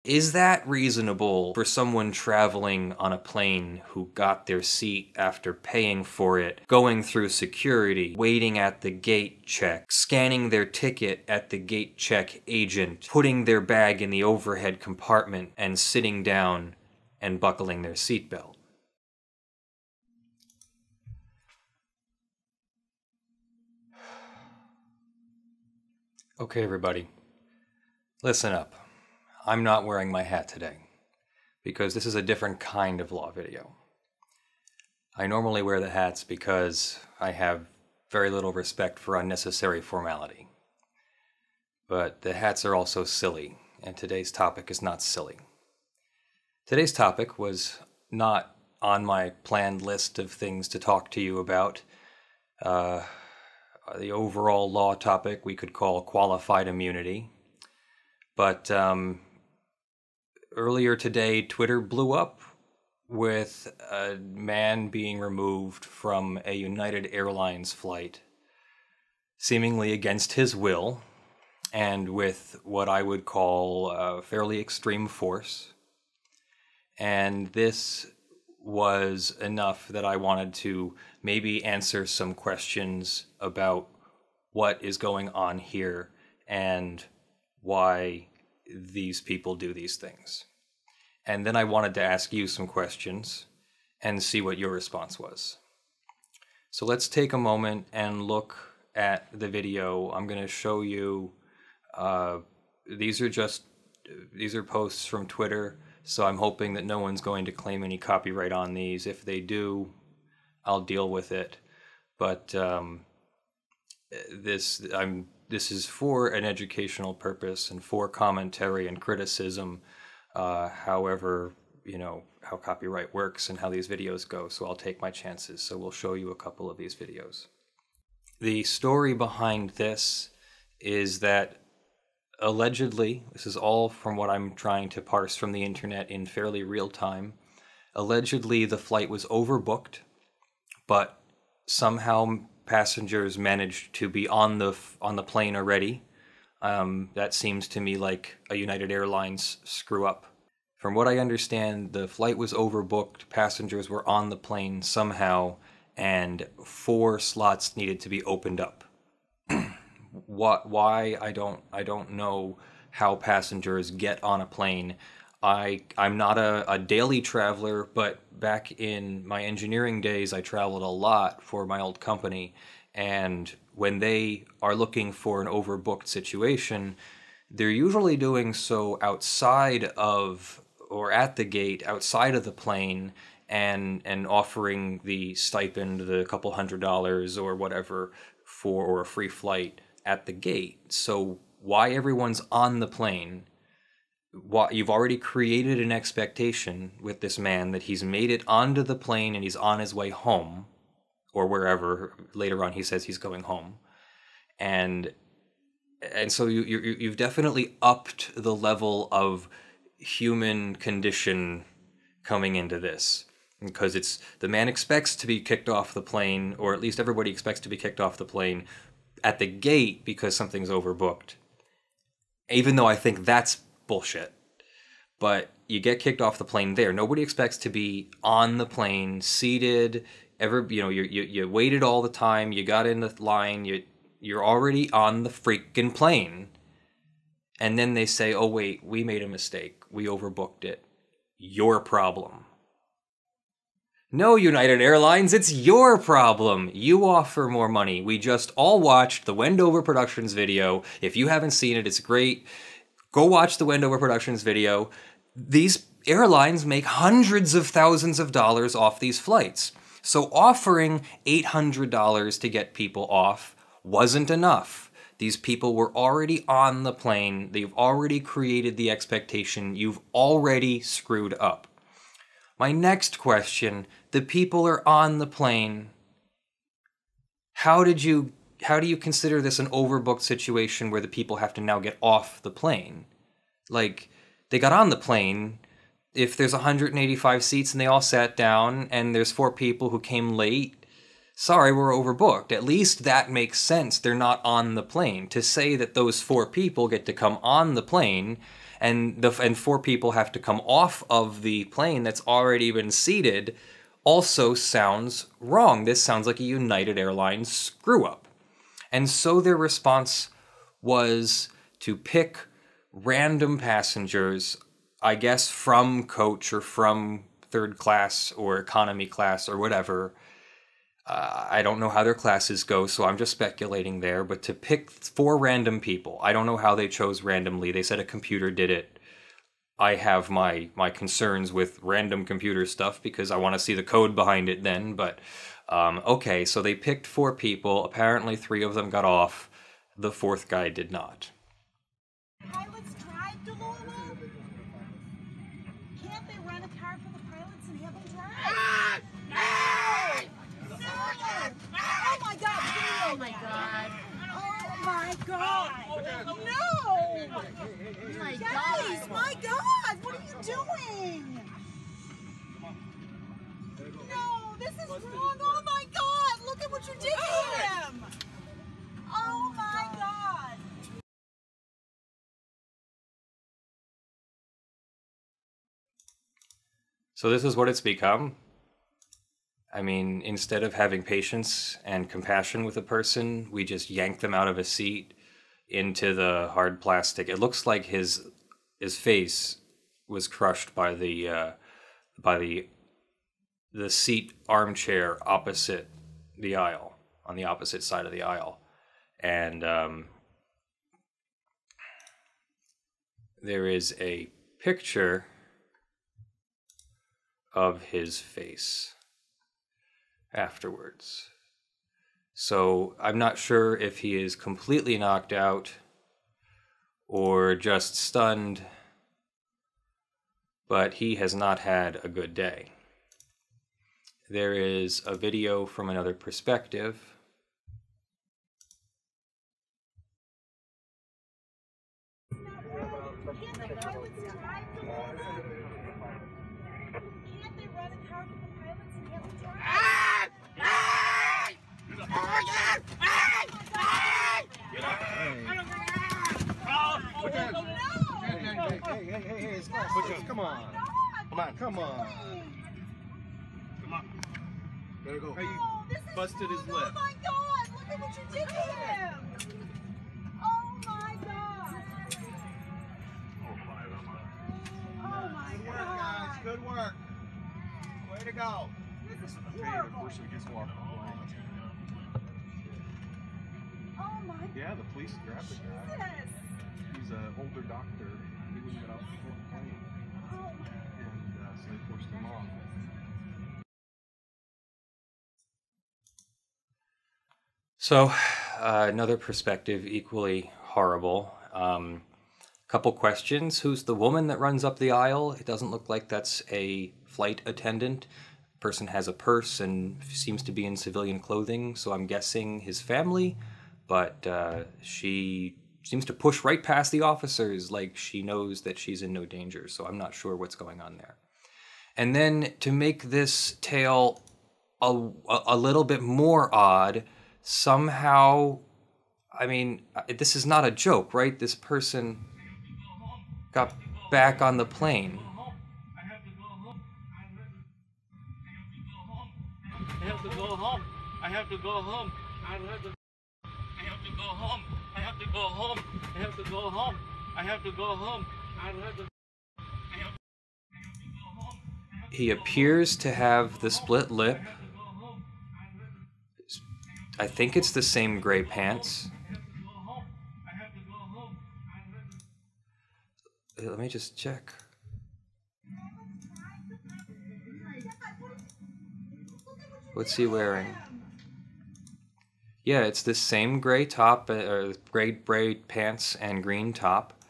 Is that reasonable for someone traveling on a plane who got their seat after paying for it, going through security, waiting at the gate check, scanning their ticket at the gate check agent, putting their bag in the overhead compartment, and sitting down and buckling their seatbelt? Okay, everybody, listen up. I'm not wearing my hat today, because this is a different kind of law video. I normally wear the hats because I have very little respect for unnecessary formality. But the hats are also silly, and today's topic is not silly. Today's topic was not on my planned list of things to talk to you about. The overall law topic we could call qualified immunity. But earlier today, Twitter blew up with a man being removed from a United Airlines flight, seemingly against his will, and with what I would call fairly extreme force. And this was enough that I wanted to maybe answer some questions about what is going on here and why these people do these things. And then I wanted to ask you some questions and see what your response was. So let's take a moment and look at the video. I'm going to show you, these are posts from Twitter, so I'm hoping that no one's going to claim any copyright on these. If they do, I'll deal with it. But this is for an educational purpose and for commentary and criticism, however, how copyright works and how these videos go. So I'll take my chances. So we'll show you a couple of these videos. The story behind this is that allegedly, this is all from what I'm trying to parse from the internet in fairly real time, allegedly the flight was overbooked, but somehow passengers managed to be on the plane already. That seems to me like a United Airlines screw up. From what I understand, the flight was overbooked, passengers were on the plane somehow, and 4 slots needed to be opened up. Why? I don't know how passengers get on a plane. I'm not a daily traveler, but back in my engineering days, I traveled a lot for my old company. And when they are looking for an overbooked situation, they're usually doing so outside of, or at the gate, outside of the plane, and offering the stipend, the couple $100 or whatever, or a free flight at the gate. So why everyone's on the plane? You've already created an expectation with this man that he's made it onto the plane and he's on his way home, or wherever. Later on he says he's going home, and so you've definitely upped the level of human condition coming into this, because it's the man expects to be kicked off the plane, or at least everybody expects to be kicked off the plane at the gate because something's overbooked, even though I think that's bullshit. But you get kicked off the plane there. Nobody expects to be on the plane, seated, you waited all the time, you got in the line, you're already on the freaking plane. And then they say, oh wait, we made a mistake, we overbooked it. Your problem. No, United Airlines, it's your problem. You offer more money. We just all watched the Wendover Productions video. If you haven't seen it, it's great. Go watch the Wendover Productions video. These airlines make hundreds of thousands of dollars off these flights. So offering $800 to get people off wasn't enough. These people were already on the plane. They've already created the expectation. You've already screwed up. My next question, the people are on the plane. How do you consider this an overbooked situation where the people have to now get off the plane? Like, they got on the plane. If there's 185 seats and they all sat down and there's 4 people who came late, sorry, we're overbooked. At least that makes sense. They're not on the plane. To say that those 4 people get to come on the plane and 4 people have to come off of the plane that's already been seated also sounds wrong. This sounds like a United Airlines screw up. And so their response was to pick random passengers, I guess from coach or from third class or economy class or whatever. I don't know how their classes go, so I'm just speculating there, but to pick 4 random people. I don't know how they chose randomly. They said a computer did it. I have my concerns with random computer stuff because I want to see the code behind it then, but okay, so they picked 4 people. Apparently 3 of them got off. The 4th guy did not. Pilots drive to Louisville? Can't they rent a car for the pilots and have them drive? No! Oh my God! Oh my God! Oh my God! No! My guys, my God! What are you doing? No, this is wrong! Oh my God! Look at what you did to him! Oh my God! So this is what it's become. I mean, instead of having patience and compassion with a person, we just yank them out of a seat into the hard plastic. It looks like his face was crushed by the seat armchair opposite the aisle, on the opposite side of the aisle. And there is a picture of his face afterwards. So I'm not sure if he is completely knocked out or just stunned, but he has not had a good day. There is a video from another perspective. Hey, come on. Come on. There you go. Hey, you busted his lip. Oh my God, look at what you did to him. Oh my God. Oh my Good work, God. guys. Good work. Way to go. This is horrible. Person gets walked on. Oh my God. Yeah, the police grabbed the guy. Jesus. He's an older doctor. He wouldn't get off the plane. Oh. And so they forced him off. So, another perspective, equally horrible. Couple questions. Who's the woman that runs up the aisle? It doesn't look like that's a flight attendant. Person has a purse and seems to be in civilian clothing, so I'm guessing his family, but she seems to push right past the officers like she knows that she's in no danger, so I'm not sure what's going on there. And then to make this tale a little bit more odd, somehow, I mean, this is not a joke, right? This person got back on the plane. I have to go home. I have to go home. I have to go home. I have to go home. I have to go home. I have to go home. I have to go home. He appears to have the split lip. I think it's the same gray pants. Let me just check. What's he wearing? Yeah, it's the same gray top, or gray pants and green top.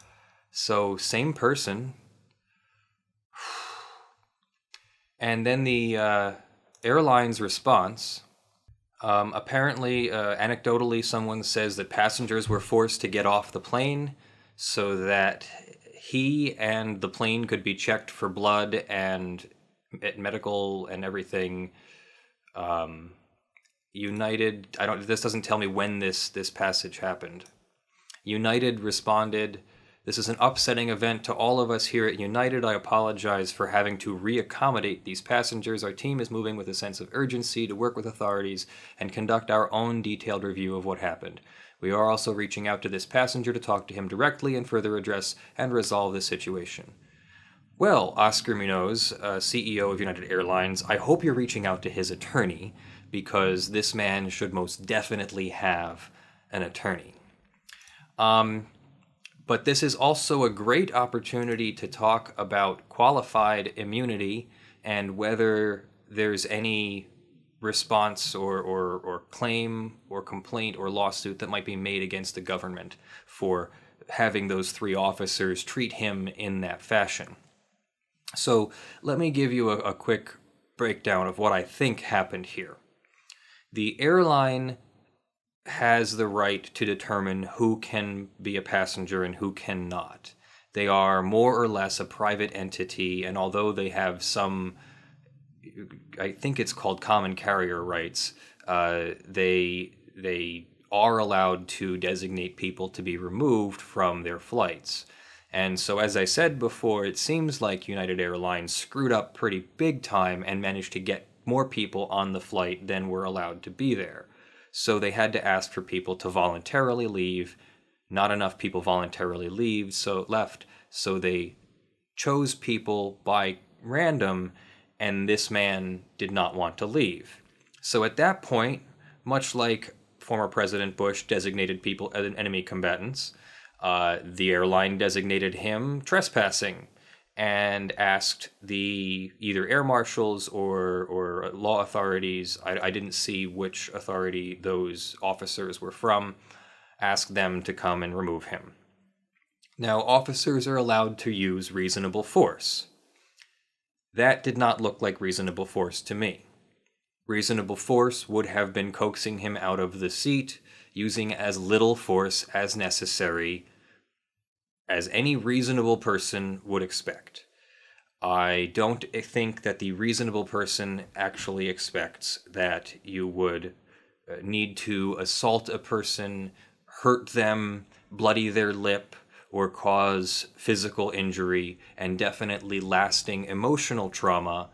So same person. And then the airline's response. Apparently, anecdotally, someone says that passengers were forced to get off the plane so that he and the plane could be checked for blood and medical and everything. United, this doesn't tell me when this passage happened. United responded This is an upsetting event to all of us here at United. I apologize for having to reaccommodate these passengers. Our team is moving with a sense of urgency to work with authorities and conduct our own detailed review of what happened. We are also reaching out to this passenger to talk to him directly and further address and resolve the situation. Well, Oscar Munoz, CEO of United Airlines, I hope you're reaching out to his attorney, because this man should most definitely have an attorney. But this is also a great opportunity to talk about qualified immunity and whether there's any response or claim or complaint or lawsuit that might be made against the government for having those 3 officers treat him in that fashion. So let me give you a quick breakdown of what I think happened here. The airline has the right to determine who can be a passenger and who cannot. They are more or less a private entity, and although they have some, I think it's called common carrier rights, they are allowed to designate people to be removed from their flights. And so, as I said before, it seems like United Airlines screwed up pretty big time and managed to get more people on the flight than were allowed to be there. So they had to ask for people to voluntarily leave. Not enough people voluntarily left, so they chose people by random, and this man did not want to leave. So at that point, much like former President Bush designated people as enemy combatants, the airline designated him trespassing and asked the either air marshals or law authorities, I didn't see which authority those officers were from, asked them to come and remove him. Now, officers are allowed to use reasonable force. That did not look like reasonable force to me. Reasonable force would have been coaxing him out of the seat, using as little force as necessary as any reasonable person would expect. I don't think that the reasonable person actually expects that you would need to assault a person, hurt them, bloody their lip, or cause physical injury and definitely lasting emotional trauma